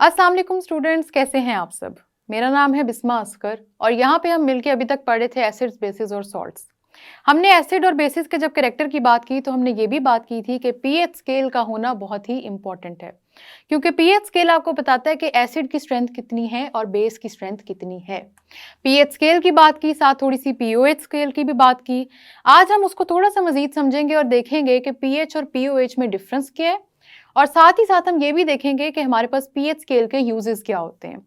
अस्सलाम वालेकुम स्टूडेंट्स, कैसे हैं आप सब। मेरा नाम है बिस्मा अस्कर और यहाँ पे हम मिलके अभी तक पढ़े थे एसिड्स, बेसिस और सॉल्ट्स। हमने एसिड और बेसिस के जब कैरेक्टर की बात की तो हमने ये भी बात की थी कि पीएच स्केल का होना बहुत ही इंपॉर्टेंट है, क्योंकि पीएच स्केल आपको बताता है कि एसिड की स्ट्रेंथ कितनी है और बेस की स्ट्रेंथ कितनी है। पीएच स्केल की बात की, साथ थोड़ी सी पीओएच स्केल की भी बात की। आज हम उसको थोड़ा सा मजीद समझेंगे और देखेंगे कि पीएच और पीओएच में डिफरेंस क्या है, और साथ ही साथ हम ये भी देखेंगे कि हमारे पास पीएच स्केल के यूजेस क्या होते हैं।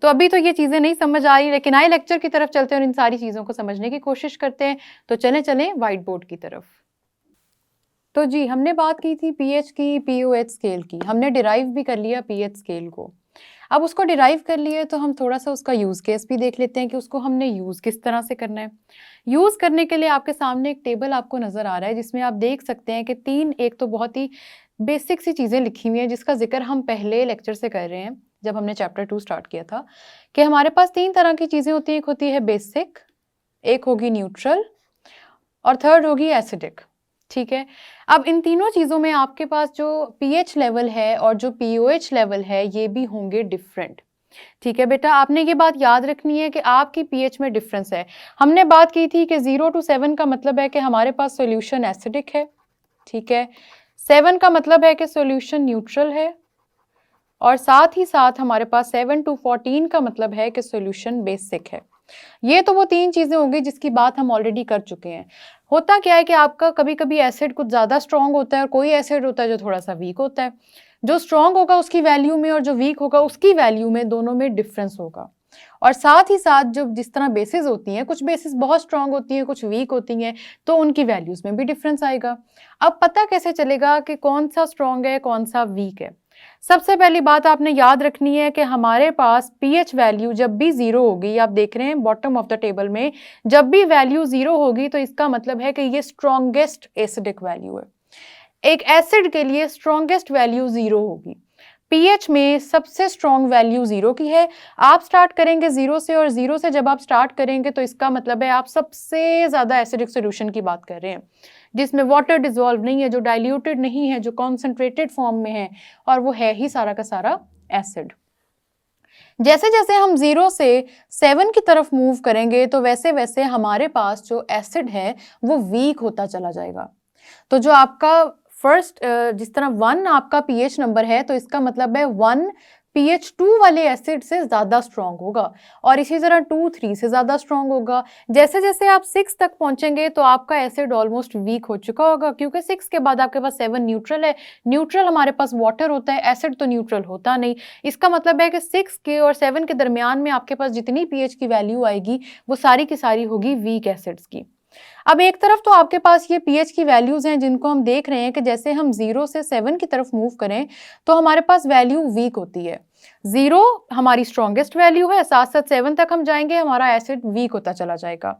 तो अभी तो ये चीज़ें नहीं समझ आ रही, लेकिन आए लेक्चर की तरफ चलते हैं और इन सारी चीज़ों को समझने की कोशिश करते हैं। तो चलें चलें व्हाइट बोर्ड की तरफ। तो जी, हमने बात की थी पीएच की, पीओएच स्केल की। हमने डिराइव भी कर लिया पीएच स्केल को। अब उसको डिराइव कर लिए तो हम थोड़ा सा उसका यूज़ केस भी देख लेते हैं कि उसको हमने यूज़ किस तरह से करना है। यूज़ करने के लिए आपके सामने एक टेबल आपको नज़र आ रहा है, जिसमें आप देख सकते हैं कि एक तो बहुत ही बेसिक सी चीज़ें लिखी हुई हैं, जिसका जिक्र हम पहले लेक्चर से कर रहे हैं जब हमने चैप्टर 2 स्टार्ट किया था, कि हमारे पास 3 तरह की चीज़ें होती हैं। एक होती है बेसिक, एक होगी न्यूट्रल और थर्ड होगी एसिडिक। ठीक है। अब इन तीनों चीज़ों में आपके पास जो पीएच लेवल है और जो पीओएच लेवल है, ये भी होंगे डिफरेंट। ठीक है बेटा, आपने ये बात याद रखनी है कि आपकी पीएच में डिफरेंस है। हमने बात की थी कि 0 to 7 का मतलब है कि हमारे पास सॉल्यूशन एसिडिक है। ठीक है। 7 का मतलब है कि सॉल्यूशन न्यूट्रल है, और साथ ही साथ हमारे पास 7 to 14 का मतलब है कि सॉल्यूशन बेसिक है। ये तो वो 3 चीज़ें होंगी जिसकी बात हम ऑलरेडी कर चुके हैं। होता क्या है कि आपका कभी कभी एसिड कुछ ज़्यादा स्ट्रॉन्ग होता है और कोई एसिड होता है जो थोड़ा सा वीक होता है। जो स्ट्रॉन्ग होगा उसकी वैल्यू में और जो वीक होगा उसकी वैल्यू में, दोनों में डिफरेंस होगा। और साथ ही साथ जो जिस तरह बेसिस होती हैं, कुछ बेसिस बहुत स्ट्रॉन्ग होती हैं, कुछ वीक होती हैं, तो उनकी वैल्यूज़ में भी डिफरेंस आएगा। अब पता कैसे चलेगा कि कौन सा स्ट्रॉन्ग है, कौन सा वीक है। सबसे पहली बात आपने याद रखनी है कि हमारे पास पीएच वैल्यू जब भी 0 होगी, आप देख रहे हैं बॉटम ऑफ द टेबल में, जब भी वैल्यू 0 होगी तो इसका मतलब है कि ये स्ट्रॉन्गेस्ट एसिडिक वैल्यू है। एक एसिड के लिए स्ट्रॉन्गेस्ट वैल्यू 0 होगी। पीएच में सबसे स्ट्रॉन्ग वैल्यू 0 की है। आप स्टार्ट करेंगे 0 से, और 0 से जब आप स्टार्ट करेंगे तो इसका मतलब है आप सबसे ज़्यादा एसिडिक सॉल्यूशन की बात कर रहे हैं, जिसमें वाटर डिजॉल्व नहीं है, जो डाइल्यूटेड नहीं है, जो कॉन्सेंट्रेटेड फॉर्म में है, और वो है ही सारा का सारा एसिड। जैसे जैसे हम 0 से 7 की तरफ मूव करेंगे तो वैसे वैसे हमारे पास जो एसिड है वो वीक होता चला जाएगा। तो जो आपका फर्स्ट, जिस तरह 1 आपका पीएच नंबर है, तो इसका मतलब है 1 पीएच 2 वाले एसिड से ज़्यादा स्ट्रॉन्ग होगा, और इसी तरह 2 3 से ज़्यादा स्ट्रॉन्ग होगा। जैसे जैसे आप 6 तक पहुंचेंगे तो आपका एसिड ऑलमोस्ट वीक हो चुका होगा, क्योंकि 6 के बाद आपके पास 7 न्यूट्रल है। न्यूट्रल हमारे पास वाटर होता है, एसिड तो न्यूट्रल होता नहीं। इसका मतलब है कि 6 के और 7 के दरमियान में आपके पास जितनी पीएच की वैल्यू आएगी वो सारी की सारी होगी वीक एसिड्स की। अब एक तरफ तो आपके पास ये पीएच की वैल्यूज हैं जिनको हम देख रहे हैं कि जैसे हम 0 से 7 की तरफ मूव करें तो हमारे पास वैल्यू वीक होती है। 0 हमारी स्ट्रॉन्गेस्ट वैल्यू है, साथ साथ 7 तक हम जाएंगे, हमारा एसिड वीक होता चला जाएगा।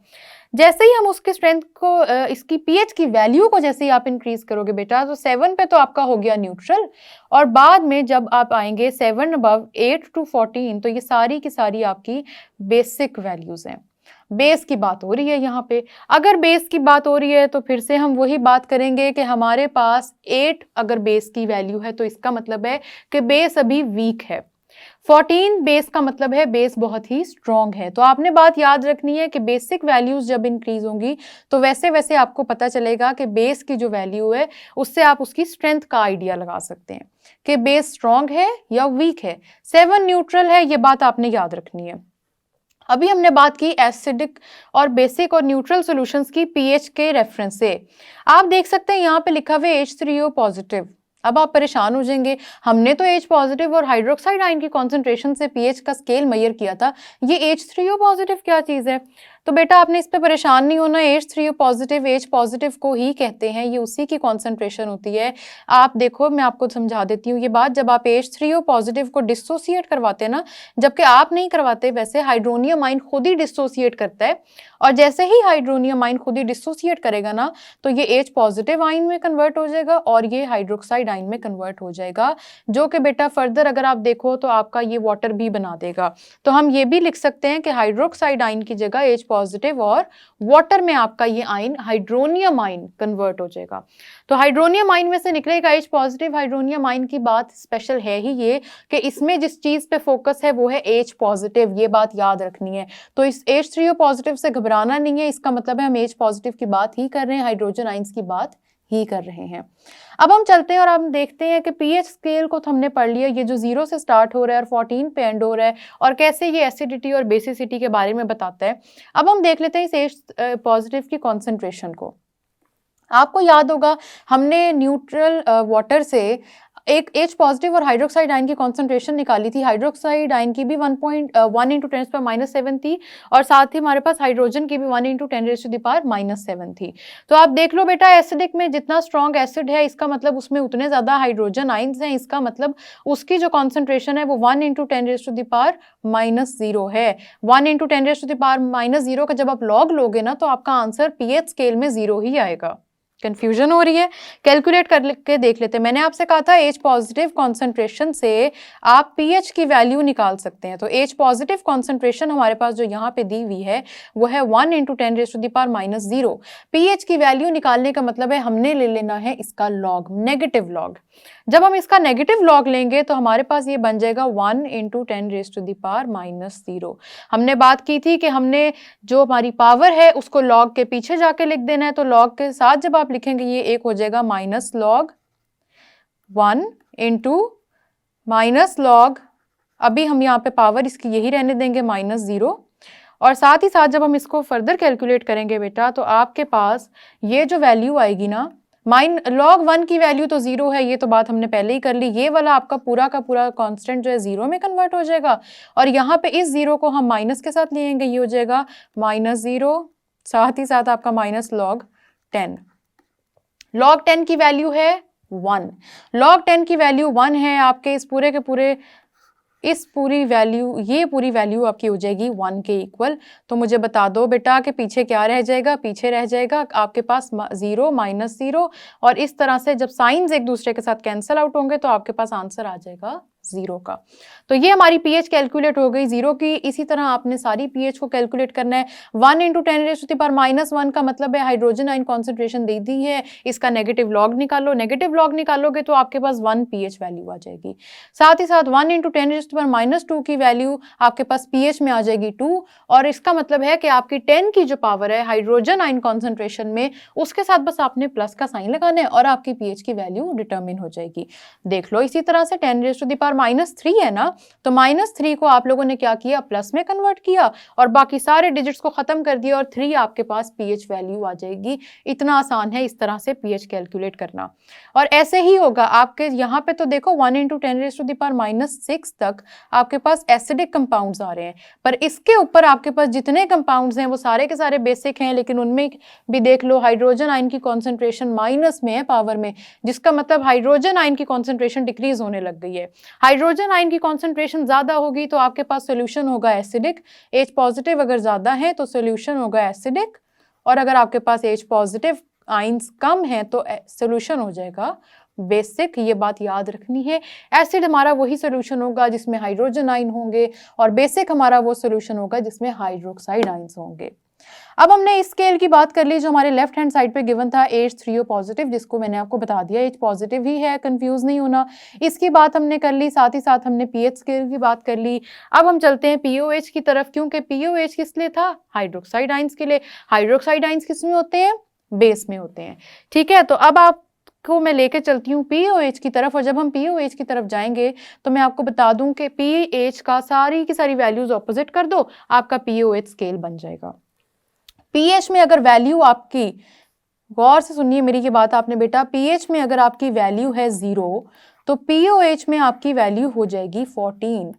जैसे ही हम उसके स्ट्रेंथ को, इसकी पीएच की वैल्यू को जैसे ही आप इंक्रीज करोगे बेटा, तो 7 पे तो आपका हो गया न्यूट्रल, और बाद में जब आप आएंगे 7 अबव 8 to 14, तो ये सारी की सारी आपकी बेसिक वैल्यूज हैं। बेस की बात हो रही है यहाँ पे। अगर बेस की बात हो रही है तो फिर से हम वही बात करेंगे कि हमारे पास 8 अगर बेस की वैल्यू है तो इसका मतलब है कि बेस अभी वीक है। 14 बेस का मतलब है बेस बहुत ही स्ट्रॉन्ग है। तो आपने बात याद रखनी है कि बेसिक वैल्यूज जब इंक्रीज होंगी तो वैसे वैसे आपको पता चलेगा कि बेस की जो वैल्यू है उससे आप उसकी स्ट्रेंथ का आइडिया लगा सकते हैं कि बेस स्ट्रॉन्ग है या वीक है। 7 न्यूट्रल है, ये बात आपने याद रखनी है। अभी हमने बात की एसिडिक और बेसिक और न्यूट्रल सॉल्यूशंस की पीएच के रेफरेंस से। आप देख सकते हैं यहाँ पे लिखा हुआ है H3O पॉजिटिव। अब आप परेशान हो जाएंगे, हमने तो H पॉजिटिव और हाइड्रोक्साइड आयन की कॉन्सेंट्रेशन से पीएच का स्केल मेजर किया था, ये H3O पॉजिटिव क्या चीज़ है। तो बेटा आपने इस पे परेशान नहीं होना। H3O पॉजिटिव H पॉजिटिव को ही कहते हैं, ये उसी की कॉन्सेंट्रेशन होती है। आप देखो, मैं आपको समझा देती हूँ ये बात। जब आप H3O पॉजिटिव को डिसोसिएट करवाते हैं ना, जबकि आप नहीं करवाते, वैसे हाइड्रोनियम आयन खुद ही डिसोसिएट करता है, और जैसे ही हाइड्रोनियम आयन खुद ही डिसोसिएट करेगा ना, तो ये H पॉजिटिव आयन में कन्वर्ट हो जाएगा और ये हाइड्रोक्साइड आयन में कन्वर्ट हो जाएगा, जो कि बेटा फर्दर अगर आप देखो तो आपका ये वाटर भी बना देगा। तो हम ये भी लिख सकते हैं कि हाइड्रोक्साइड आयन की जगह H पॉजिटिव और वाटर में आपका ये आयन हाइड्रोनियम आयन कन्वर्ट हो जाएगा। तो हाइड्रोनियम आयन में से निकलेगा H पॉजिटिव। हाइड्रोनियम आयन की बात स्पेशल है ही ये कि इसमें जिस चीज पे फोकस है वो है H पॉजिटिव, ये बात याद रखनी है। तो इस H3O पॉजिटिव से घबराना नहीं है, इसका मतलब है हम H पॉजिटिव की बात ही कर रहे हैं, हाइड्रोजन आयंस की बात ही कर रहे हैं। अब हम चलते हैं और हम देखते हैं कि पीएच स्केल को तो हमने पढ़ लिया, ये जो 0 से स्टार्ट हो रहा है और 14 पे एंड हो रहा है और कैसे ये एसिडिटी और बेसिसिटी के बारे में बताता है। अब हम देख लेते हैं इस H पॉजिटिव की कॉन्सेंट्रेशन को। आपको याद होगा हमने न्यूट्रल वाटर से एक H पॉजिटिव और हाइड्रोक्साइड आयन की कॉन्सेंट्रेशन निकाली थी। हाइड्रोक्साइड आयन की भी 1.1 इंटू 10⁻⁷ थी और साथ ही हमारे पास हाइड्रोजन की भी 1 इंटू 10⁻⁷ थी। तो आप देख लो बेटा, एसिडिक में जितना स्ट्रॉन्ग एसिड है इसका मतलब उसमें उतने ज्यादा हाइड्रोजन आयन्स हैं, इसका मतलब उसकी जो कॉन्सेंट्रेशन है वो 1 इंटू 10⁻⁻0 है। 1 इंटू 10⁻⁻0 का जब आप लॉग लोगे ना तो आपका आंसर पीएच स्केल में 0 ही आएगा। कंफ्यूजन हो रही है? कैलकुलेट करके देख लेते हैं। मैंने आपसे कहा था H पॉजिटिव कॉन्सेंट्रेशन से आप pH की वैल्यू निकाल सकते हैं। तो H पॉजिटिव कॉन्सेंट्रेशन हमारे पास जो यहाँ पे दी हुई है वो है 1 इंटू 10⁻⁻0। pH की वैल्यू निकालने का मतलब है हमने ले लेना है इसका लॉग, नेगेटिव लॉग। जब हम इसका नेगेटिव लॉग लेंगे तो हमारे पास ये बन जाएगा 1 इंटू 10⁻⁻0। हमने बात की थी कि हमने जो हमारी पावर है उसको लॉग के पीछे जाके लिख देना है, तो लॉग के साथ जब आप लिखेंगे ये एक हो जाएगा minus log 1 into minus log, अभी हम यहाँ पे पावर इसकी यही रहने देंगे -0, और साथ ही साथ जब हम इसको फर्दर कैलकुलेट करेंगे बेटा तो आपके पास ये जो वैल्यू आएगी ना, लॉग 1 की वैल्यू तो 0 है, ये तो बात हमने पहले ही कर ली। ये वाला आपका पूरा का पूरा कांस्टेंट जो है 0 में कन्वर्ट हो जाएगा और यहाँ पे इस 0 को हम माइनस के साथ लेंगे, ये हो जाएगा -0, साथ ही साथ आपका माइनस लॉग 10। लॉग 10 की वैल्यू है 1, लॉग 10 की वैल्यू 1 है आपके इस पूरे के पूरे, इस पूरी वैल्यू, ये पूरी वैल्यू आपकी हो जाएगी 1 के इक्वल। तो मुझे बता दो बेटा कि पीछे क्या रह जाएगा? पीछे रह जाएगा आपके पास 0 -0, और इस तरह से जब साइंस एक दूसरे के साथ कैंसिल आउट होंगे तो आपके पास आंसर आ जाएगा 0 का। तो ये हमारी पीएच कैलकुलेट हो गई 0 की। इसी तरह आपने सारी पीएच को कैलकुलेट करना है। 1 इंटू 10⁻⁻1 का मतलब है हाइड्रोजन आयन कॉन्सेंट्रेशन दे दी है, इसका नेगेटिव लॉग निकालो। नेगेटिव लॉग निकालोगे तो आपके पास 1 पीएच वैल्यू आ जाएगी। साथ ही साथ 1 इंटू 10⁻⁻2 की वैल्यू आपके पास पीएच में आ जाएगी 2, और इसका मतलब है कि आपकी 10 की जो पावर है हाइड्रोजन आयन कॉन्सेंट्रेशन में, उसके साथ बस आपने प्लस का साइन लगाना है और आपकी पीएच की वैल्यू डिटर्मिन हो जाएगी। देख लो इसी तरह से 10⁻³ है ना, तो -3 को आप लोगों ने क्या किया? प्लस में कन्वर्ट किया और बाकी सारे डिजिट्स को खत्म कर दिया और 3 आपके पास पीएच वैल्यू आ जाएगी। इतना आसान है इस तरह से पीएच कैलकुलेट करना। और ऐसे ही होगा आपके यहाँ पे, तो देखो 1 इंटू 10⁻⁻6 तक आपके पास एसिडिक कंपाउंड्स आ रहे हैं, पर इसके ऊपर आपके पास जितने कंपाउंड्स हैं वो सारे के सारे बेसिक हैं, लेकिन उनमें भी देख लो हाइड्रोजन आयन की कॉन्सेंट्रेशन माइनस में है पावर में, जिसका मतलब हाइड्रोजन आयन की कॉन्सेंट्रेशन डिक्रीज होने लग गई है। हाइड्रोजन आयन की कॉन्सेंट्रेशन ज्यादा होगी तो आपके पास सोल्यूशन होगा एसिडिक। H पॉजिटिव अगर ज्यादा है तो सोल्यूशन होगा एसिडिक, और अगर आपके पास H पॉजिटिव आयन्स कम है तो सोल्यूशन हो जाएगा बेसिक। ये बात याद रखनी है। एसिड हमारा वही सोल्यूशन होगा जिसमें हाइड्रोजन आयन होंगे, और बेसिक हमारा वो सोल्यूशन होगा जिसमें हाइड्रोक्साइड आयन्स होंगे। अब हमने इस स्केल की बात कर ली जो हमारे लेफ्ट हैंड साइड पे गिवन था H3O पॉजिटिव, जिसको मैंने आपको बता दिया H पॉजिटिव ही है, कंफ्यूज नहीं होना। इसकी बात हमने कर ली, साथ ही साथ हमने पीएच स्केल की बात कर ली। अब हम चलते हैं पीओएच की तरफ, क्योंकि पीओएच किस लिए था? हाइड्रोक्साइड आयंस के लिए। हाइड्रोक्साइड आयंस किस में होते हैं? बेस में होते हैं। ठीक है, तो अब आप को मैं लेके चलती हूँ पीओएच की तरफ, और जब हम पीओएच की तरफ जाएंगे तो मैं आपको बता दूं कि पीएच का सारी की सारी वैल्यूज ऑपोजिट कर दो, आपका पीओएच स्केल बन जाएगा। पीएच में अगर वैल्यू आपकी, गौर से सुनिए मेरी ये बात आपने बेटा, पीएच में अगर आपकी वैल्यू है 0 तो पीओएच में आपकी वैल्यू हो जाएगी 14,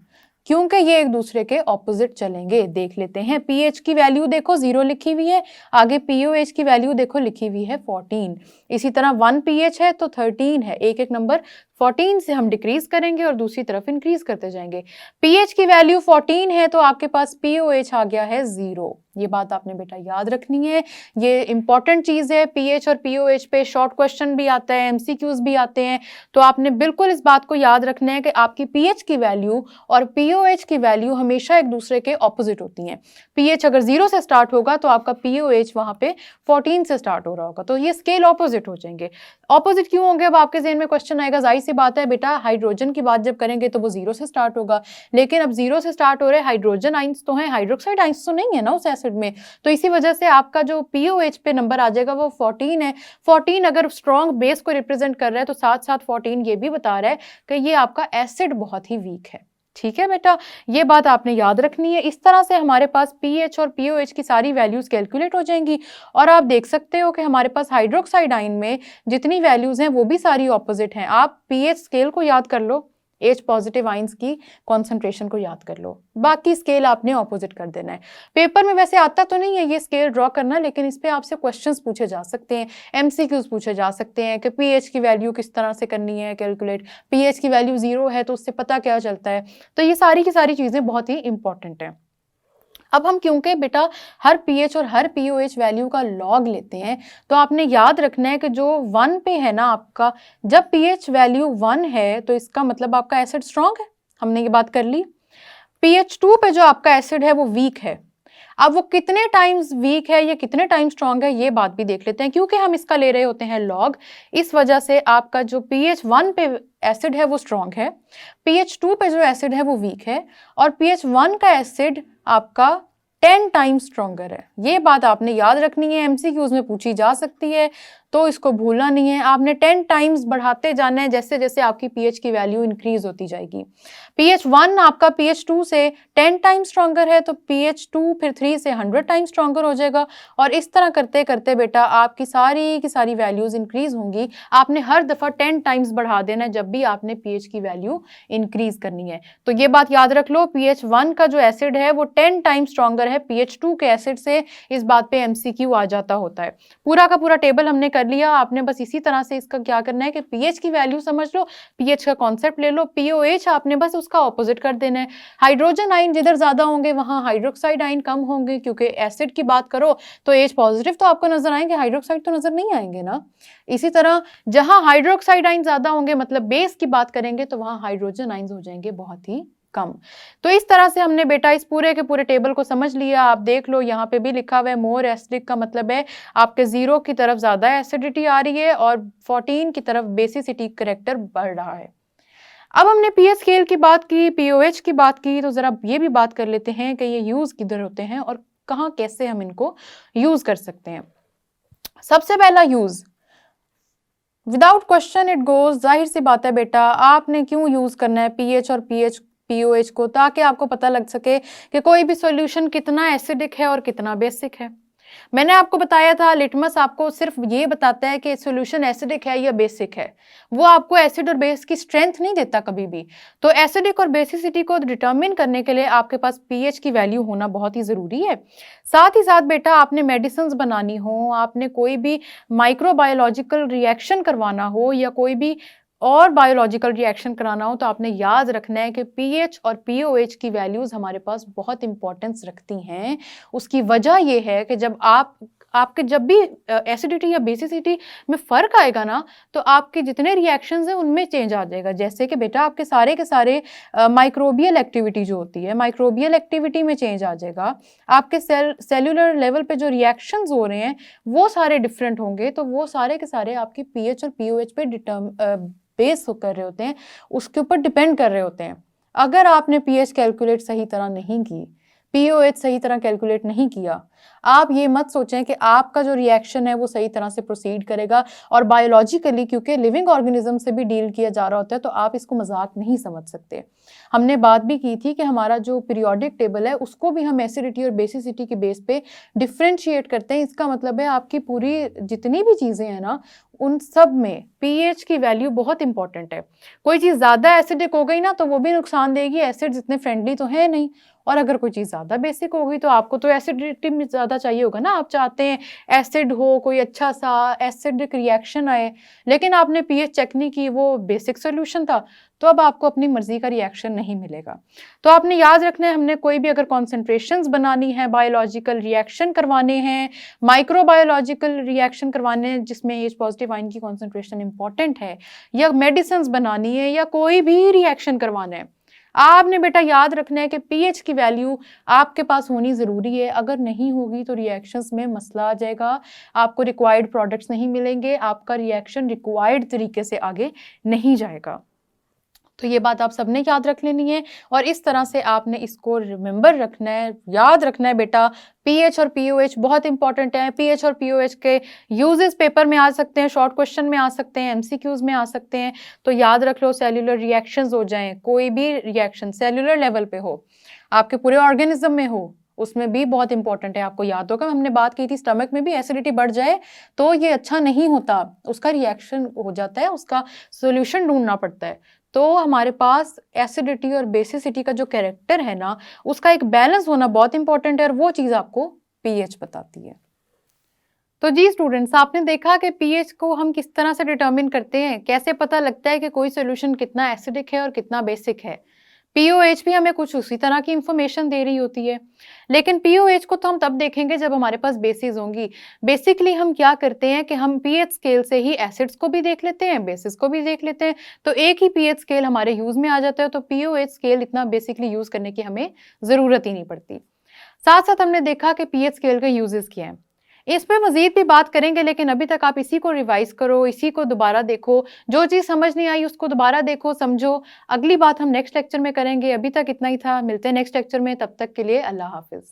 क्योंकि ये एक दूसरे के ऑपोजिट चलेंगे। देख लेते हैं, पीएच की वैल्यू देखो 0 लिखी हुई है, आगे पीओएच की वैल्यू देखो लिखी हुई है 14। इसी तरह 1 पीएच है तो 13 है, एक एक नंबर 14 से हम डिक्रीज करेंगे और दूसरी तरफ इंक्रीज करते जाएंगे। पीएच की वैल्यू 14 है तो आपके पास पीओएच आ गया है 0। ये बात आपने बेटा याद रखनी है, ये इंपॉर्टेंट चीज है। पीएच और पीओएच पे शॉर्ट क्वेश्चन भी आता है, एमसीक्यूज भी आते हैं, तो आपने बिल्कुल इस बात को याद रखना है कि आपकी पीएच की वैल्यू और पीओएच की वैल्यू हमेशा एक दूसरे के ऑपोजिट होती हैं। पीएच अगर 0 से स्टार्ट होगा तो आपका पीओएच वहां पे 14 से स्टार्ट हो रहा होगा, तो ये स्केल ऑपोजिट हो जाएंगे। ऑपोजिट क्यों होंगे, अब आपके ज़हन में क्वेश्चन आएगा, जाहिर सी बात है बेटा, हाइड्रोजन की बात जब करेंगे तो वो 0 से स्टार्ट होगा, लेकिन अब 0 से स्टार्ट हो रहे हाइड्रोजन आइंस तो हैं, हाइड्रोक्साइड आइंस तो नहीं है ना उस एसिड में, तो इसी वजह से आपका जो पीओएच पे नंबर आ जाएगा वो 14 है। 14 अगर स्ट्रॉन्ग बेस को रिप्रेजेंट कर रहा है तो साथ साथ 14 ये भी बता रहा है कि ये आपका एसिड बहुत ही वीक है। ठीक है बेटा, ये बात आपने याद रखनी है। इस तरह से हमारे पास पीएच और पीओएच की सारी वैल्यूज कैलकुलेट हो जाएंगी और आप देख सकते हो कि हमारे पास हाइड्रोक्साइड आयन में जितनी वैल्यूज हैं वो भी सारी ऑपोजिट हैं। आप पीएच स्केल को याद कर लो, एच पॉजिटिव आइंस की कॉन्सेंट्रेशन को याद कर लो, बाकी स्केल आपने ऑपोजिट कर देना है। पेपर में वैसे आता तो नहीं है ये स्केल ड्रॉ करना, लेकिन इस पे आपसे क्वेश्चंस पूछे जा सकते हैं, एमसीक्यूज पूछे जा सकते हैं कि पीएच की वैल्यू किस तरह से करनी है कैलकुलेट, पीएच की वैल्यू 0 है तो उससे पता क्या चलता है। तो ये सारी की सारी चीज़ें बहुत ही इंपॉर्टेंट हैं। अब हम क्योंकि बेटा हर पीएच और हर पीओएच वैल्यू का लॉग लेते हैं, तो आपने याद रखना है कि जो 1 पे है ना आपका, जब पीएच वैल्यू 1 है तो इसका मतलब आपका एसिड स्ट्रॉन्ग है, हमने ये बात कर ली। पीएच 2 पे जो आपका एसिड है वो वीक है। अब वो कितने टाइम्स वीक है या कितने टाइम्स स्ट्रॉन्ग है ये बात भी देख लेते हैं, क्योंकि हम इसका ले रहे होते हैं लॉग, इस वजह से आपका जो पीएच 1 पे एसिड है वो स्ट्रॉन्ग है, पीएच 2 पे जो एसिड है वो वीक है, और पीएच 1 का एसिड आपका 10 टाइम्स स्ट्रॉन्गर है। ये बात आपने याद रखनी है, एमसीक्यूज में पूछी जा सकती है, तो इसको भूलना नहीं है। आपने 10 टाइम्स बढ़ाते जाना है जैसे जैसे आपकी पीएच की वैल्यू इंक्रीज होती जाएगी। पीएच 1 आपका पीएच 2 से 10 टाइम्स स्ट्रॉन्गर है तो पीएच 2 फिर 3 से 100 टाइम्स स्ट्रॉन्गर हो जाएगा, और इस तरह करते करते बेटा आपकी सारी की सारी वैल्यूज इंक्रीज होंगी। आपने हर दफ़ा 10 टाइम्स बढ़ा देना है जब भी आपने पीएच की वैल्यू इंक्रीज करनी है। तो ये बात याद रख लो, पीएच 1 का जो एसिड है वो 10 टाइम्स स्ट्रॉन्गर है पीएच 2 के एसिड से। इस बात पे एमसीक्यू आ जाता होता है। पूरा का पूरा टेबल हमने कर लिया, आपने बस इसी तरह से इसका क्या करना है कि पीएच की वैल्यू समझ लो, पीएच का कॉन्सेप्ट ले लो, पीओएच आपने बस उसका ऑपोजिट कर देना है। हाइड्रोजन आयन जिधर ज्यादा होंगे वहां हाइड्रोक्साइड आयन कम होंगे, क्योंकि एसिड की बात करो तो एच पॉजिटिव तो आपको नजर आएंगे, हाइड्रोक्साइड तो नजर नहीं आएंगे ना। इसी तरह जहां हाइड्रोक्साइड आयन ज्यादा होंगे, मतलब बेस की बात करेंगे, तो वहां हाइड्रोजन आयन हो जाएंगे बहुत ही कम। तो इस तरह से हमने बेटा इस पूरे के पूरे टेबल को समझ लिया। आप देख लो यहाँ पे भी लिखा हुआ है मोर एसिडिक, का मतलब है आपके 0 की तरफ ज्यादा एसिडिटी आ रही है और 14 की तरफ बेसिसिटी करेक्टर बढ़ रहा है। अब हमने पीएच स्केल की बात की, पीओएच की बात की, तो जरा ये भी बात कर लेते हैं कि ये यूज किधर होते हैं और कहाँ कैसे हम इनको यूज कर सकते हैं। सबसे पहला use, without question it goes, जाहिर सी बात है बेटा आपने क्यों यूज करना है पीएच और पीओएच को, ताकि आपको पता लग सके कि कोई भी सॉल्यूशन कितना एसिडिक है और कितना बेसिक है। मैंने आपको बताया था लिटमस आपको सिर्फ ये बताता है कि सॉल्यूशन एसिडिक है या बेसिक है, वो आपको एसिड और बेस की स्ट्रेंथ नहीं देता कभी भी। तो एसिडिक और बेसिसिटी को डिटरमिन करने के लिए आपके पास पीएच की वैल्यू होना बहुत ही ज़रूरी है। साथ ही साथ बेटा आपने मेडिसिन बनानी हो, आपने कोई भी माइक्रोबायोलॉजिकल रिएक्शन करवाना हो या कोई भी और बायोलॉजिकल रिएक्शन कराना हो, तो आपने याद रखना है कि पीएच और पीओएच की वैल्यूज़ हमारे पास बहुत इंपॉर्टेंस रखती हैं। उसकी वजह यह है कि जब आपके जब भी एसिडिटी या बेसिसिटी में फ़र्क आएगा ना, तो आपके जितने रिएक्शंस हैं उनमें चेंज आ जाएगा। जैसे कि बेटा आपके सारे के सारे माइक्रोबियल एक्टिविटी जो होती है, माइक्रोबियल एक्टिविटी में चेंज आ जाएगा। आपके सेलुलर लेवल पे जो रिएक्शंस हो रहे हैं वो सारे डिफरेंट होंगे, तो वो सारे के सारे आपकी पीएच और पीओएच पे बेस कर रहे होते हैं, उसके ऊपर डिपेंड कर रहे होते हैं। अगर आपने पीएच कैलकुलेट सही तरह नहीं की, पीओएच सही तरह कैलकुलेट नहीं किया, आप ये मत सोचें कि आपका जो रिएक्शन है वो सही तरह से प्रोसीड करेगा। और बायोलॉजिकली क्योंकि लिविंग ऑर्गेनिज्म से भी डील किया जा रहा होता है, तो आप इसको मजाक नहीं समझ सकते। हमने बात भी की थी कि हमारा जो पीरियोडिक टेबल है उसको भी हम एसिडिटी और बेसिसिटी के बेस पे डिफ्रेंशिएट करते हैं। इसका मतलब है आपकी पूरी जितनी भी चीज़ें हैं ना, उन सब में पीएच की वैल्यू बहुत इंपॉर्टेंट है। कोई चीज़ ज़्यादा एसिडिक हो गई ना तो वो भी नुकसान देगी, एसिड्स इतने फ्रेंडली तो है नहीं, और अगर कोई चीज़ ज़्यादा बेसिक होगी तो आपको तो एसिडिटी में ज़्यादा चाहिए होगा ना, आप चाहते हैं एसिड हो, कोई अच्छा सा एसिडिक रिएक्शन आए, लेकिन आपने पीएच चेक नहीं की, वो बेसिक सॉल्यूशन था, तो अब आपको अपनी मर्जी का रिएक्शन नहीं मिलेगा। तो आपने याद रखना है, हमने कोई भी अगर कॉन्सेंट्रेशंस बनानी है, बायोलॉजिकल रिएक्शन करवाने हैं, माइक्रोबायोलॉजिकल रिएक्शन करवाने हैं जिसमें एच पॉजिटिव आयन की कॉन्सेंट्रेशन इंपॉर्टेंट है, या मेडिसिन बनानी है, या कोई भी रिएक्शन करवाना है, आपने बेटा याद रखना है कि पीएच की वैल्यू आपके पास होनी ज़रूरी है। अगर नहीं होगी तो रिएक्शंस में मसला आ जाएगा, आपको रिक्वायर्ड प्रोडक्ट्स नहीं मिलेंगे, आपका रिएक्शन रिक्वायर्ड तरीके से आगे नहीं जाएगा। तो ये बात आप सबने याद रख लेनी है और इस तरह से आपने इसको रिमेंबर रखना है, याद रखना है बेटा। पीएच और पीओएच बहुत इंपॉर्टेंट है। पीएच और पीओएच के यूजेस पेपर में आ सकते हैं, शॉर्ट क्वेश्चन में आ सकते हैं, एमसीक्यूज में आ सकते हैं। तो याद रख लो, सेल्यूलर रिएक्शंस हो जाएं, कोई भी रिएक्शन सेल्यूलर लेवल पे हो, आपके पूरे ऑर्गेनिज्म में हो, उसमें भी बहुत इंपॉर्टेंट है। आपको याद होगा हमने बात की थी, स्टमक में भी एसिडिटी बढ़ जाए तो ये अच्छा नहीं होता, उसका रिएक्शन हो जाता है, उसका सोल्यूशन ढूंढना पड़ता है। तो हमारे पास एसिडिटी और बेसिसिटी का जो कैरेक्टर है ना, उसका एक बैलेंस होना बहुत इंपॉर्टेंट है और वो चीज़ आपको पीएच बताती है। तो जी स्टूडेंट्स, आपने देखा कि पीएच को हम किस तरह से डिटरमिन करते हैं, कैसे पता लगता है कि कोई सोल्यूशन कितना एसिडिक है और कितना बेसिक है। पीओएच भी हमें कुछ उसी तरह की इंफॉर्मेशन दे रही होती है, लेकिन पीओएच को तो हम तब देखेंगे जब हमारे पास बेसिस होंगी। बेसिकली हम क्या करते हैं कि हम पीएच स्केल से ही एसिड्स को भी देख लेते हैं, बेसिस को भी देख लेते हैं, तो एक ही पीएच स्केल हमारे यूज में आ जाता है। तो पीओएच स्केल इतना बेसिकली यूज करने की हमें जरूरत ही नहीं पड़ती। साथ साथ हमने देखा कि पीएच स्केल के यूजेस क्या हैं, इस पे मजीद भी बात करेंगे, लेकिन अभी तक आप इसी को रिवाइज करो, इसी को दोबारा देखो, जो चीज़ समझ नहीं आई उसको दोबारा देखो, समझो। अगली बात हम नेक्स्ट लेक्चर में करेंगे। अभी तक इतना ही था, मिलते हैं नेक्स्ट लेक्चर में, तब तक के लिए अल्लाह हाफिज।